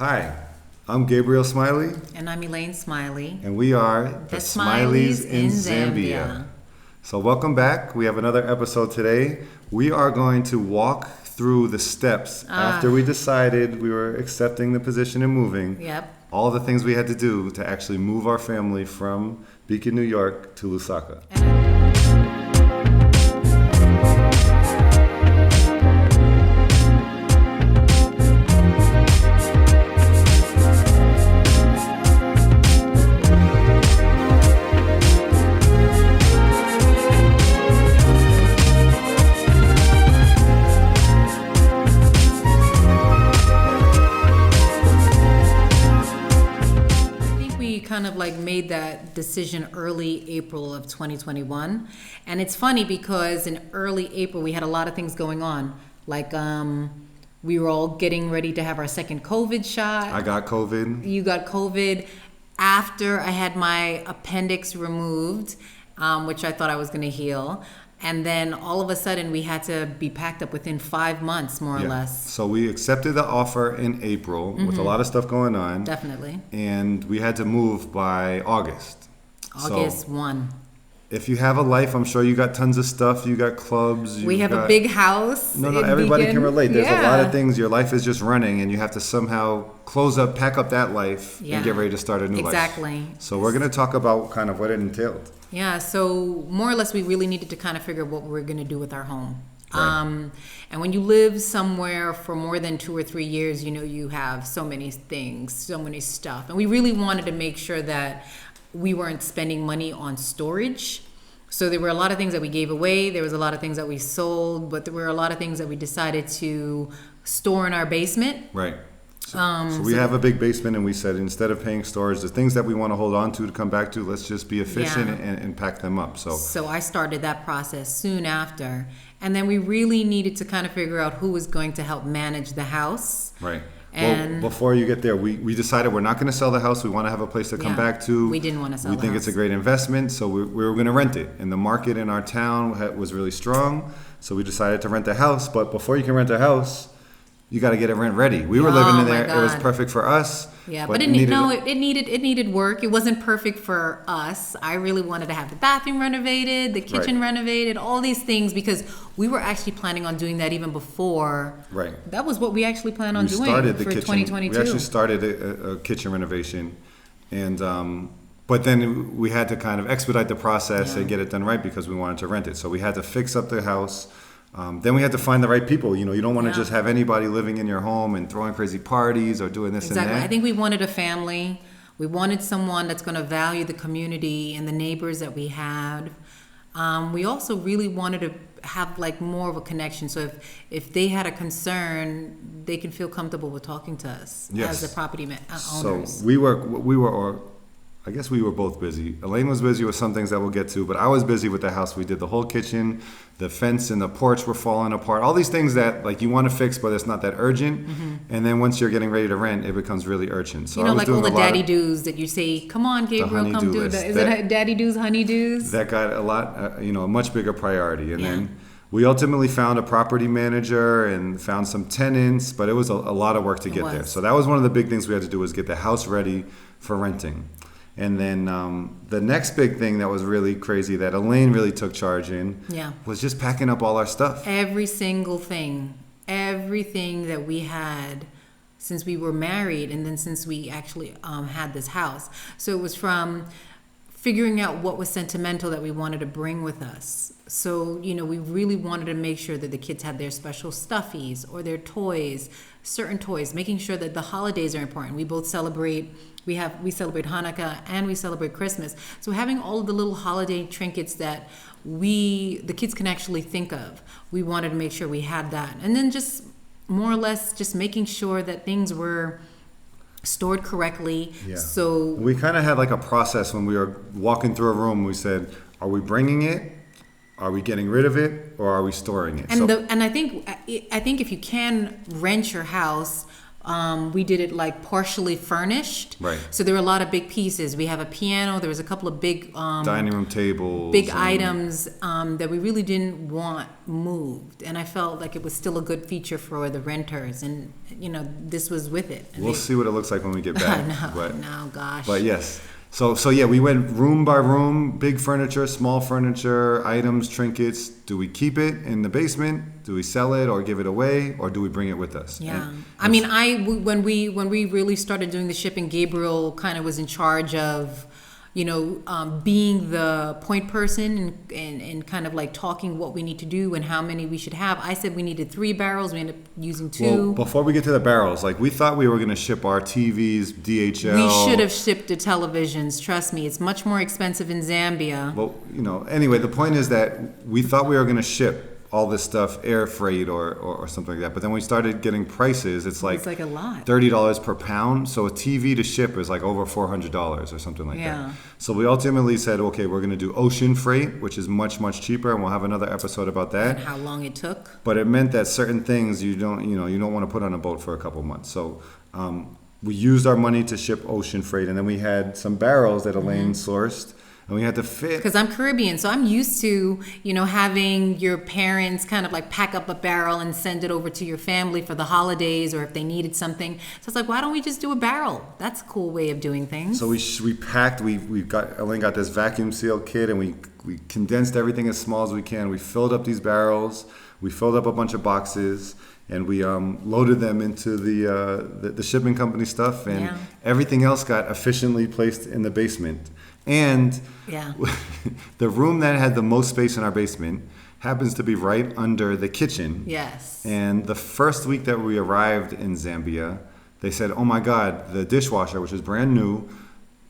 Hi, I'm Gabriel Smiley, And I'm Elaine Smiley. and we are The Smileys in Zambia. So, welcome back. We have another episode today. We are going to walk through the steps after we decided we were accepting the position and moving. Yep. All the things we had to do to actually move our family from Beacon, New York to Lusaka. Kind of like made that decision early April of 2021, and it's funny because in early April we had a lot of things going on, like we were all getting ready to have our second COVID shot. I got COVID. You got COVID after I had my appendix removed, which I thought I was going to heal. And then all of a sudden we had to be packed up within 5 months, more or less. So we accepted the offer in April with a lot of stuff going on. Definitely. And we had to move by August. August 1. If you have a life, I'm sure you got tons of stuff. You got clubs. We have a big house. No, in everybody Beacon. can relate. There's a lot of Yeah. things. Your life is just running, and you have to somehow pack up that life, Yeah. and get ready to start a new life. Exactly. So we're going to talk about kind of what it entailed. Yeah, so more or less we really needed to kind of figure out what we're going to do with our home. Right. And when you live somewhere for more than 2 or 3 years, you know, you have so many things, so many stuff. And we really wanted to make sure that we weren't spending money on storage. So there were a lot of things that we gave away. There was a lot of things that we sold, but there were a lot of things that we decided to store in our basement. Right. So we have a big basement, and we said instead of paying storage, the things that we want to hold on to come back to, let's just be efficient and pack them up. So I started that process soon after. And then we really needed to kind of figure out who was going to help manage the house. Right. And well, before you get there, we decided we're not going to sell the house. We want to have a place to come back to. We didn't want to sell We the think house. it's a great investment, so we were going to rent it. And the market in our town was really strong, so we decided to rent a house. But before you can rent a house, you got to get it rent ready. We were living in my there. It was God. perfect for us. Yeah, but it needed work. It wasn't perfect for us. I really wanted to have the bathroom renovated, the kitchen renovated, all these things, because we were actually planning on doing that even before. Right. That was what we actually planned on doing started the for kitchen. 2022. We actually started a kitchen renovation, and but then we had to kind of expedite the process and get it done right because we wanted to rent it. So we had to fix up the house. Then we had to find the right people. You know, you don't want to just have anybody living in your home and throwing crazy parties or doing this and that. I think we wanted a family. We wanted someone that's going to value the community and the neighbors that we had. We also really wanted to have like more of a connection. So if they had a concern, they can feel comfortable with talking to us as the property owners. So I guess we were both busy. Elaine was busy with some things that we'll get to, but I was busy with the house. We did the whole kitchen, the fence and the porch were falling apart. All these things that like you want to fix, but it's not that urgent. Mm-hmm. And then once you're getting ready to rent, it becomes really urgent. So you know, like all the daddy do's that you say, "Come on, Gabriel, come do that." Is it daddy do's, honey do's? That got a lot, a much bigger priority. And then we ultimately found a property manager and found some tenants, but it was a lot of work to get there. So that was one of the big things we had to do was get the house ready for renting. And then the next big thing that was really crazy that Elaine really took charge in was just packing up all our stuff. Every single thing, everything that we had since we were married and then since we actually had this house. So it was from figuring out what was sentimental that we wanted to bring with us. So, you know, we really wanted to make sure that the kids had their special stuffies or their toys, certain toys, making sure that the holidays are important. We both celebrate, we celebrate Hanukkah and we celebrate Christmas. So having all of the little holiday trinkets that the kids can actually think of, we wanted to make sure we had that. And then just more or less just making sure that things were stored correctly. Yeah. So we kind of had like a process when we were walking through a room. We said, are we bringing it? Are we getting rid of it, or are we storing it? And I think if you can rent your house, we did it like partially furnished. Right. So there were a lot of big pieces. We have a piano. There was a couple of big Dining room tables. big and- items that we really didn't want moved, and I felt like it was still a good feature for the renters, and this was with it. And We'll see what it looks like when we get back. No, gosh. But yes. So yeah, we went room by room, big furniture, small furniture, items, trinkets. Do we keep it in the basement? Do we sell it or give it away, or do we bring it with us? Yeah, And- I mean, when we really started doing the shipping, Gabriel kind of was in charge of, being the point person and kind of like talking what we need to do and how many we should have. I said we needed 3 barrels. We ended up using 2. Well, before we get to the barrels, like we thought we were going to ship our TVs, DHL. We should have shipped the televisions. Trust me, it's much more expensive in Zambia. Well, anyway, the point is that we thought we were going to ship all this stuff air freight or something like that. But then we started getting prices. It's like a lot. $30 per pound. So a TV to ship is like over $400 or something like Yeah. that. So we ultimately said, okay, we're going to do ocean freight, which is much, much cheaper. And we'll have another episode about that. And how long it took. But it meant that certain things you don't want to put on a boat for a couple months. So we used our money to ship ocean freight. And then we had some barrels that Elaine sourced. And we had to fit. Because I'm Caribbean, so I'm used to, having your parents kind of like pack up a barrel and send it over to your family for the holidays or if they needed something. So it's like, why don't we just do a barrel? That's a cool way of doing things. So we packed. Elaine got this vacuum seal kit, and we condensed everything as small as we can. We filled up these barrels. We filled up a bunch of boxes, and we loaded them into the shipping company stuff, and Yeah. everything else got efficiently placed in the basement. And Yeah. the room that had the most space in our basement happens to be right under the kitchen. Yes. And the first week that we arrived in Zambia, they said, oh my God, the dishwasher, which is brand new,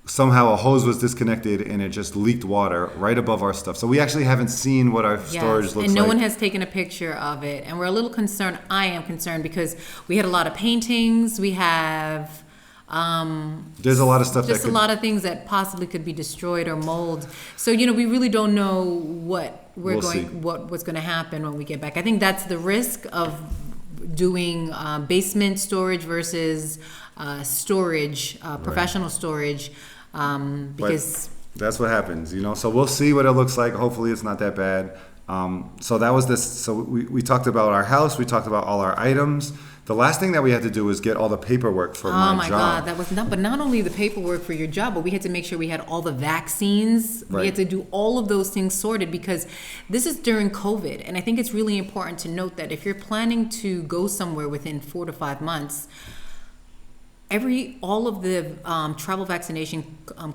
somehow a hose was disconnected and it just leaked water right above our stuff. So we actually haven't seen what our storage looks like. And no one has taken a picture of it. And we're a little concerned. I am concerned because we had a lot of paintings. We have There's a lot of stuff just a lot of things that possibly could be destroyed or mold. So we really don't know We'll see. what's going to happen when we get back. I think that's the risk of doing basement storage versus storage, professional storage, because that's what happens, So we'll see what it looks like. Hopefully, it's not that bad. So that was this. So we talked about our house. We talked about all our items. The last thing that we had to do was get all the paperwork for oh my job. God, that was not only the paperwork for your job, but we had to make sure we had all the vaccines. Right. We had to do all of those things sorted because this is during COVID. And I think it's really important to note that if you're planning to go somewhere within 4 to 5 months, all of the travel vaccination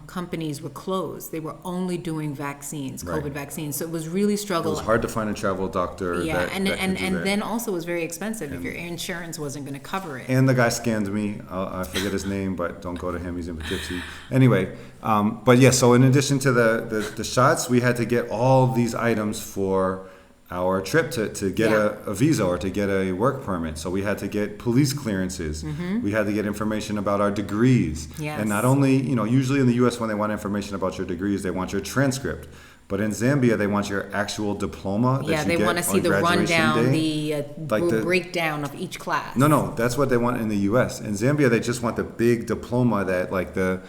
companies were closed. They were only doing vaccines, COVID Right. vaccines. So it was really It struggle. was hard to find a travel doctor. Yeah, that could do and that. then also it was very expensive if your insurance wasn't going to cover it. And the guy scammed me. I forget his name, but don't go to him. He's in Poughkeepsie. Anyway, but yeah, so in addition to the shots, we had to get all these items for our trip to get Yeah. a visa or to get a work permit. So we had to get police clearances. We had to get information about our degrees. Yes. And not only, usually in the U.S. when they want information about your degrees, they want your transcript. But in Zambia, they want your actual diploma that Yeah, you they get want to see on the graduation rundown, day. the Like the- breakdown of each class. No, that's what they want in the U.S. In Zambia, they just want the big diploma that, like the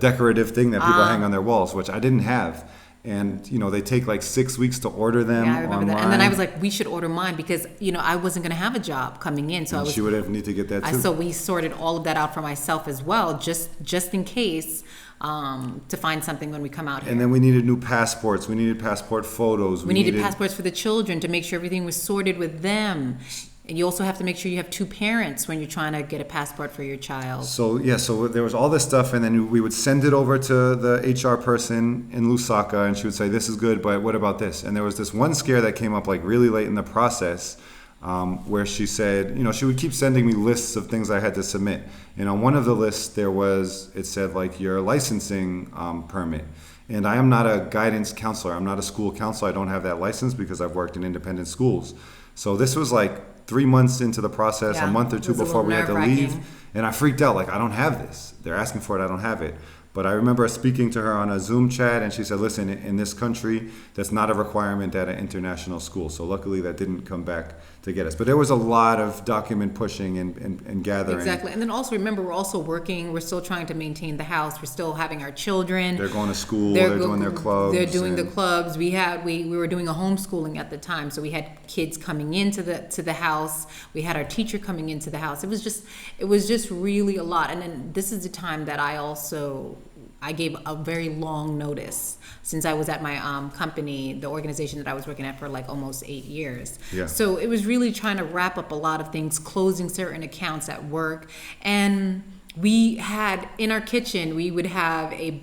decorative thing that people hang on their walls, which I didn't have. And they take like 6 weeks to order them Yeah, I remember online. that. And then I was like, we should order mine because I wasn't going to have a job coming in, so She would have need to get that too. So we sorted all of that out for myself as well, just in case, to find something when we come out here. And then we needed new passports. We needed passport photos. We needed passports for the children to make sure everything was sorted with them. And you also have to make sure you have 2 parents when you're trying to get a passport for your child. So there was all this stuff, and then we would send it over to the HR person in Lusaka, and she would say, "This is good, but what about this?" And there was this one scare that came up like really late in the process, where she said, she would keep sending me lists of things I had to submit. And on one of the lists, it said like your licensing permit. And I am not a guidance counselor. I'm not a school counselor. I don't have that license because I've worked in independent schools. So this was like 3 months into the process, Yeah, a month or it two was a before we had to little leave. nerve-wracking. And I freaked out, like, I don't have this. They're asking for it, I don't have it. But I remember speaking to her on a Zoom chat, and she said, listen, in this country, that's not a requirement at an international school. So luckily that didn't come back to get us. But there was a lot of document pushing and gathering. Exactly. And then also remember, we're also working, we're still trying to maintain the house, we're still having our children. They're going to school, they're doing their clubs. They're doing the clubs. We were doing a homeschooling at the time, so we had kids coming into the house. We had our teacher coming into the house. It was just really a lot. And then this is the time that I gave a very long notice since I was at my company, the organization that I was working at for like almost 8 years. Yeah. So it was really trying to wrap up a lot of things, closing certain accounts at work. And we had, in our kitchen, we would have a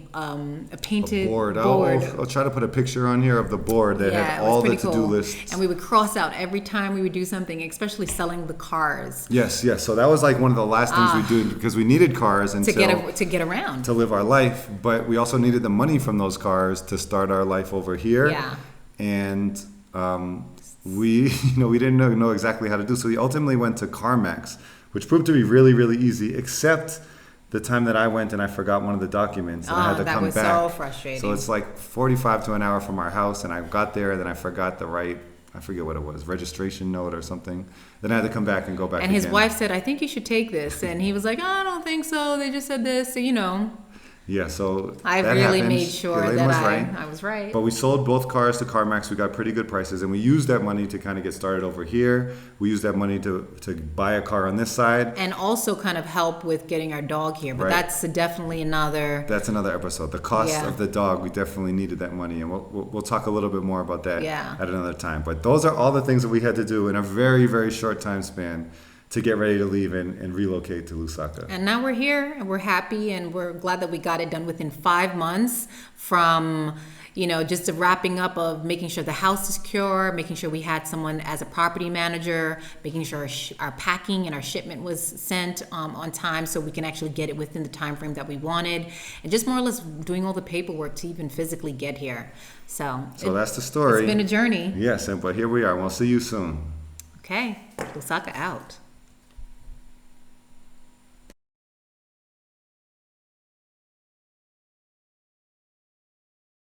painted board. I'll try to put a picture on here of the board that had all the to-do lists. And we would cross out every time we would do something, especially selling the cars. Yes. So that was like one of the last things we did, because we needed cars to get around, to live our life, but we also needed the money from those cars to start our life over here. Yeah. And we didn't know exactly how to do, so we ultimately went to CarMax, which proved to be really, really easy, except the time that I went and I forgot one of the documents and I had to come back. That was so frustrating. So it's like 45 to an hour from our house, and I got there and then I forgot I forget what it was, registration note or something. Then I had to come back and go back And his again. wife said, I think you should take this. And he was like, I don't think so. They just said this. So, Yeah, so I that really happened. made sure Elaine that was I was right. But we sold both cars to CarMax. We got pretty good prices, and we used that money to kind of get started over here. We used that money to buy a car on this side. And also kind of help with getting our dog here. But Right. that's definitely another. That's another episode. The cost of the dog, we definitely needed that money, and we'll talk a little bit more about that at another time. But those are all the things that we had to do in a very, very short time span to get ready to leave and relocate to Lusaka. And now we're here and we're happy and we're glad that we got it done within 5 months from, just the wrapping up of making sure the house is secure, making sure we had someone as a property manager, making sure our packing and our shipment was sent on time so we can actually get it within the time frame that we wanted, and just more or less doing all the paperwork to even physically get here. So that's the story. It's been a journey. Yes, but here we are. We'll see you soon. Okay, Lusaka out.